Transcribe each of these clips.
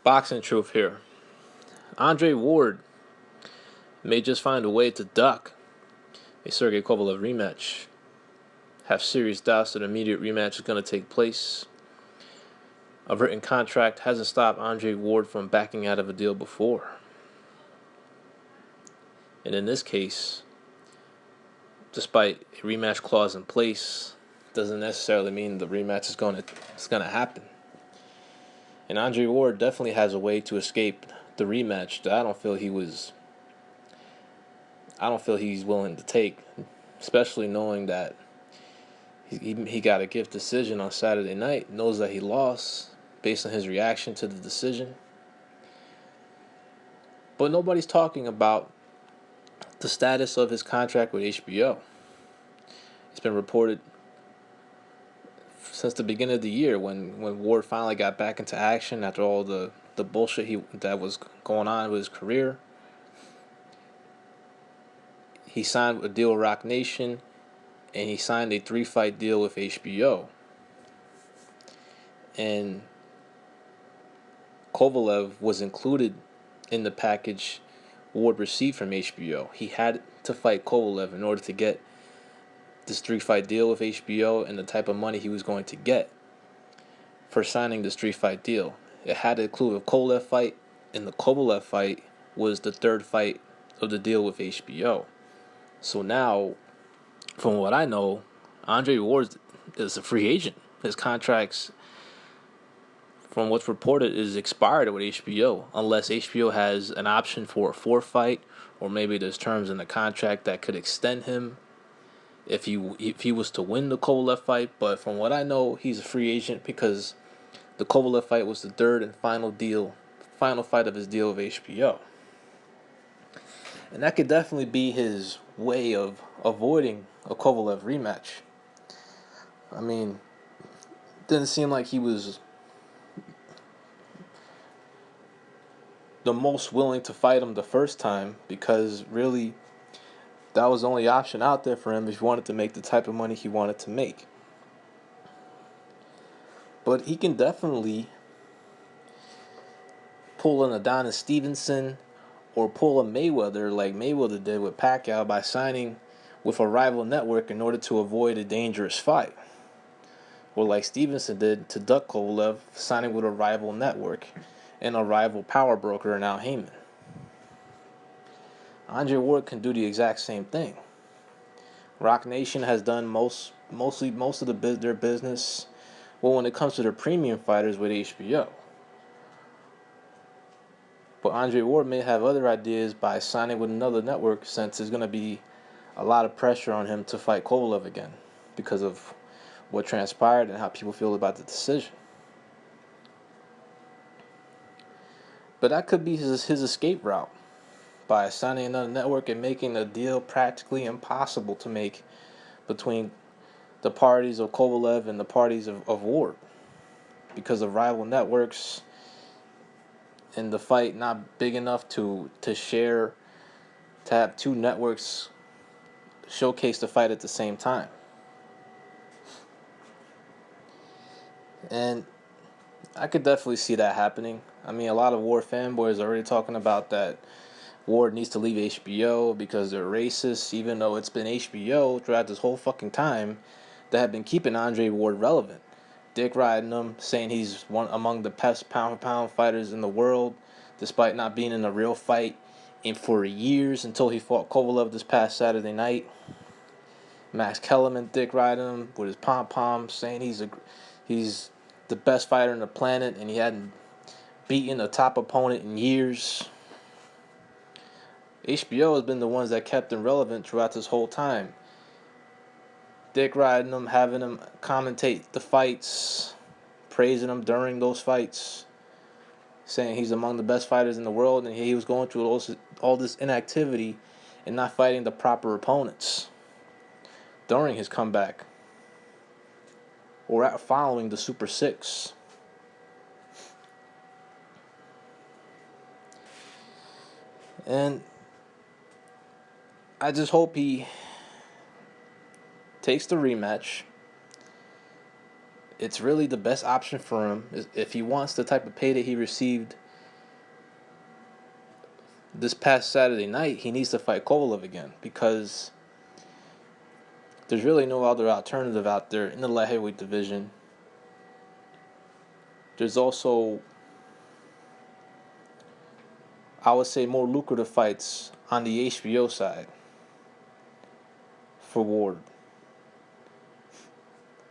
Boxing truth here. Andre Ward may just find a way to duck a Sergey Kovalev rematch. Have serious doubts that an immediate rematch is going to take place. A written contract hasn't stopped Andre Ward from backing out of a deal before. And in this case, despite a rematch clause in place, doesn't necessarily mean the rematch is going to happen. And Andre Ward definitely has a way to escape the rematch that I don't feel he's willing to take, especially knowing that he got a gift decision on Saturday night, knows that he lost based on his reaction to the decision. But nobody's talking about the status of his contract with HBO. It's been reported since the beginning of the year when Ward finally got back into action after all the bullshit that was going on with his career. He signed a deal with Rock Nation, and he signed a 3-fight deal with HBO. And Kovalev was included in the package Ward received from HBO. He had to fight Kovalev in order to get this 3-fight deal with HBO and the type of money he was going to get for signing this 3-fight deal. It had to include a Kovalev fight, and the Kovalev fight was the 3rd fight of the deal with HBO. So now, from what I know, Andre Ward is a free agent. His contract's, from what's reported, is expired with HBO, unless HBO has an option for a 4th fight, or maybe there's terms in the contract that could extend him if he was to win the Kovalev fight. But from what I know, he's a free agent because the Kovalev fight was the 3rd and final fight of his deal with HBO. And that could definitely be his way of avoiding a Kovalev rematch. I mean, it didn't seem like he was the most willing to fight him the first time, because really that was the only option out there for him if he wanted to make the type of money he wanted to make. But he can definitely pull an Adonis Stevenson or pull a Mayweather like Mayweather did with Pacquiao by signing with a rival network in order to avoid a dangerous fight. Or like Stevenson did to duck Kovalev, signing with a rival network and a rival power broker in Al Heyman. Andre Ward can do the exact same thing. Rock Nation has done most of their business, well, when it comes to their premium fighters, with HBO. But Andre Ward may have other ideas by signing with another network, since there's going to be a lot of pressure on him to fight Kovalev again because of what transpired and how people feel about the decision. But that could be his escape route, by signing another network and making a deal practically impossible to make between the parties of Kovalev and the parties of Ward, because of rival networks and the fight not big enough to have 2 networks showcase the fight at the same time. And I could definitely see that happening. I mean, a lot of Ward fanboys are already talking about that Ward needs to leave HBO because they're racist, even though it's been HBO throughout this whole fucking time that have been keeping Andre Ward relevant. Dick riding him, saying he's one among the best pound-for-pound fighters in the world, despite not being in a real fight for years until he fought Kovalev this past Saturday night. Max Kellerman dick riding him with his pom-pom, saying he's the best fighter on the planet and he hadn't beaten a top opponent in years. HBO has been the ones that kept him relevant throughout this whole time. Dick riding him, having him commentate the fights, praising him during those fights, saying he's among the best fighters in the world, and he was going through all this inactivity and not fighting the proper opponents during his comeback or following the Super 6. And I just hope he takes the rematch. It's really the best option for him if he wants the type of pay that he received this past Saturday night, he needs to fight Kovalev again because there's really no other alternative out there in the light heavyweight division. There's also, I would say, more lucrative fights on the HBO side for Ward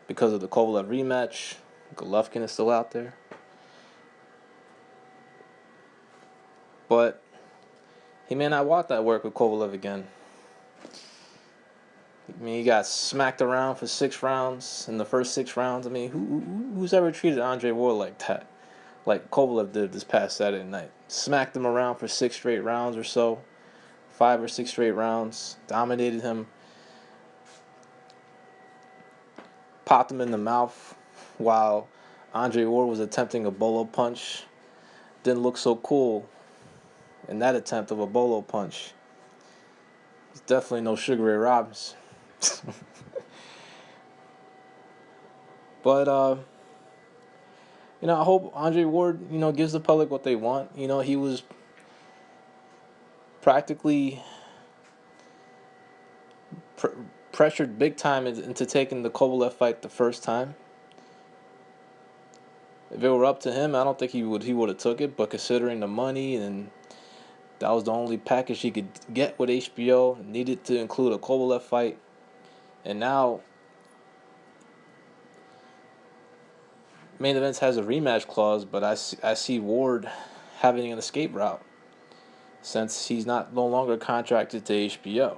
because of the Kovalev rematch. Golovkin is still out there. But he may not want that work with Kovalev again. I mean, he got smacked around for 6 rounds in the first 6 rounds. I mean, who's ever treated Andre Ward like that? Like Kovalev did this past Saturday night. Smacked him around for 6 straight rounds or so. 5 or 6 straight rounds. Dominated him. Popped him in the mouth while Andre Ward was attempting a bolo punch. Didn't look so cool in that attempt of a bolo punch. It's definitely no Sugar Ray Robinson. But I hope Andre Ward, gives the public what they want. He was practically pressured big time into taking the Kovalev fight the first time. If it were up to him, I don't think he would have took it. But considering the money and that was the only package he could get with HBO, needed to include a Kovalev fight, and now Main Events has a rematch clause, but I see Ward having an escape route since he's no longer contracted to HBO.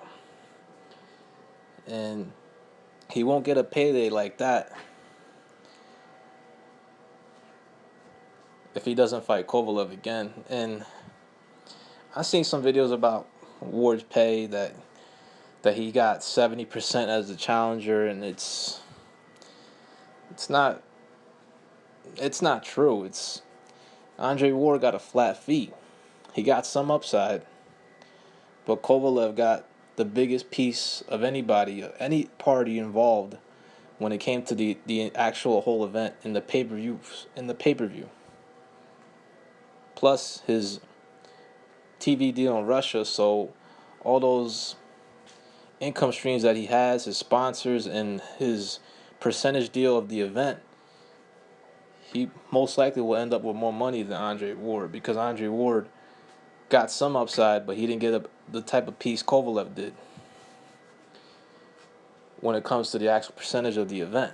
And he won't get a payday like that if he doesn't fight Kovalev again. And I've seen some videos about Ward's pay that he got 70% as the challenger, and it's not true. It's Andre Ward got a flat fee. He got some upside, but Kovalev got the biggest piece of anybody, any party involved when it came to the actual whole event in the pay-per-view. Plus his TV deal in Russia, so all those income streams that he has, his sponsors, and his percentage deal of the event, he most likely will end up with more money than Andre Ward because Andre Ward got some upside, but he didn't get the type of piece Kovalev did when it comes to the actual percentage of the event.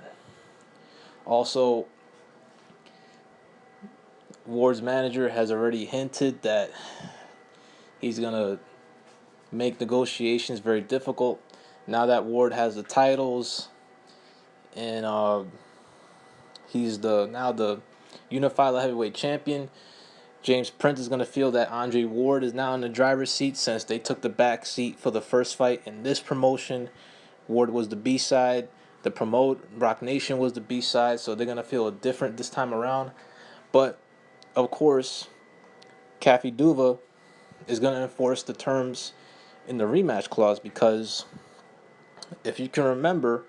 Also, Ward's manager has already hinted that he's going to make negotiations very difficult. Now that Ward has the titles and he's now the unified light heavyweight champion, James Prince is going to feel that Andre Ward is now in the driver's seat since they took the back seat for the first fight in this promotion. Ward was the B-side. Rock Nation was the B-side, so they're going to feel different this time around. But, of course, Kathy Duva is going to enforce the terms in the rematch clause because if you can remember,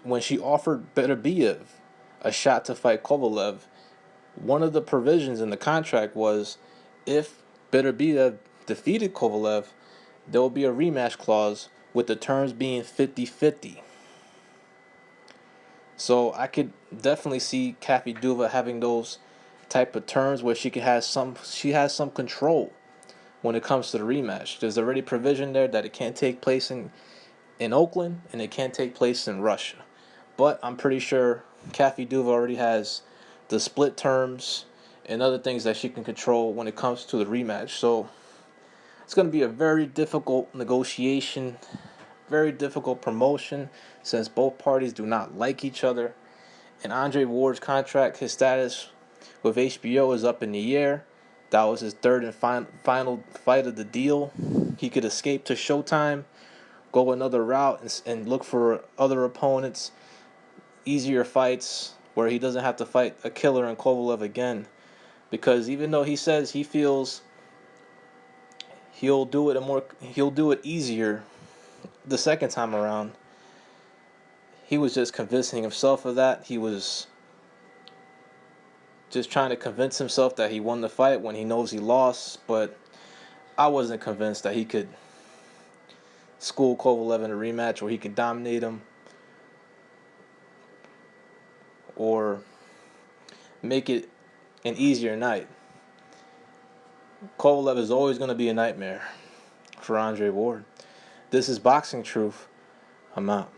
when she offered Beterbiev a shot to fight Kovalev, one of the provisions in the contract was if Beterbiev defeated Kovalev, there will be a rematch clause with the terms being 50-50. So I could definitely see Kathy Duva having those type of terms where she has some control when it comes to the rematch. There's already provision there that it can't take place in Oakland and it can't take place in Russia. But I'm pretty sure Kathy Duva already has the split terms and other things that she can control when it comes to the rematch. So it's going to be a very difficult negotiation, very difficult promotion since both parties do not like each other. And Andre Ward's contract, his status with HBO is up in the air. That was his third and final fight of the deal. He could escape to Showtime, go another route, and look for other opponents, easier fights where he doesn't have to fight a killer in Kovalev again. Because even though he says he feels he'll do it easier the second time around, he was just convincing himself of that. He was just trying to convince himself that he won the fight when he knows he lost. But I wasn't convinced that he could school Kovalev in a rematch, or he could dominate him, or make it an easier night. Kovalev is always going to be a nightmare for Andre Ward. This is Boxing Truth. I'm out.